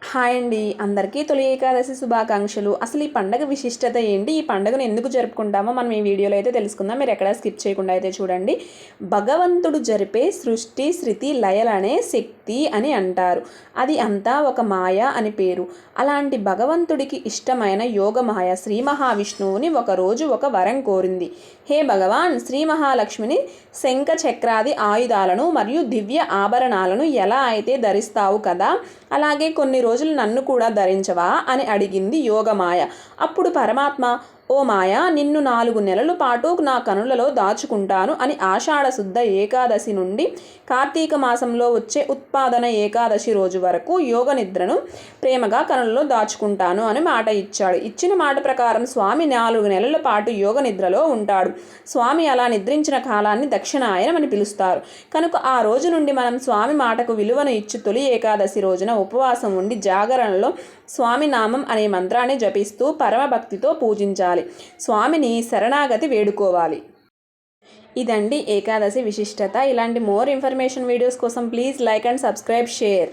Hi అండి, అందరికీ తొలి ఏకాదశి శుభాకాంక్షలు. అసలు ఈ పండగ విశిష్టత ఏంటి, ఈ పండుగను ఎందుకు జరుపుకుంటామో మనం ఈ వీడియోలో అయితే తెలుసుకుందాం. మీరు ఎక్కడా స్కిప్ చేయకుండా అయితే చూడండి. భగవంతుడు జరిపే సృష్టి శృతి లయలనే శక్తి అని అంటారు. అది అంతా ఒక మాయ అని పేరు. అలాంటి భగవంతుడికి ఇష్టమైన యోగమాయ శ్రీ మహావిష్ణువుని ఒకరోజు ఒక వరం కోరింది. హే భగవాన్, శ్రీ మహాలక్ష్మిని శంఖ చక్రాది ఆయుధాలను మరియు దివ్య ఆభరణాలను ఎలా అయితే ధరిస్తావు కదా, అలాగే కొన్ని రోజులు నన్ను కూడా ధరించవా అని అడిగింది యోగమాయ. అప్పుడు పరమాత్మ, ఓ మాయా, నిన్ను 4 నెలల పాటు నా కనులలో దాచుకుంటాను అని ఆషాఢ శుద్ధ ఏకాదశి నుండి కార్తీక మాసంలో వచ్చే ఉత్పాదన ఏకాదశి రోజు వరకు యోగ నిద్రను ప్రేమగా కనులలో దాచుకుంటాను అని మాట ఇచ్చాడు. ఇచ్చిన మాట ప్రకారం స్వామి 4 నెలల పాటు యోగ నిద్రలో ఉంటాడు. స్వామి అలా నిద్రించిన కాలాన్ని దక్షిణాయనం అని పిలుస్తారు. కనుక ఆ రోజు నుండి మనం స్వామి మాటకు విలువను ఇచ్చి తొలి ఏకాదశి రోజున ఉపవాసం ఉండి జాగరణలో స్వామి నామం అనే మంత్రాన్ని జపిస్తూ పరమభక్తితో పూజించాలి. స్వామిని శరణాగతి వేడుకోవాలి. ఇదండి ఏకాదశి విశిష్టత. ఇలాంటి మోర్ ఇన్ఫర్మేషన్ వీడియోస్ కోసం please like and subscribe, share.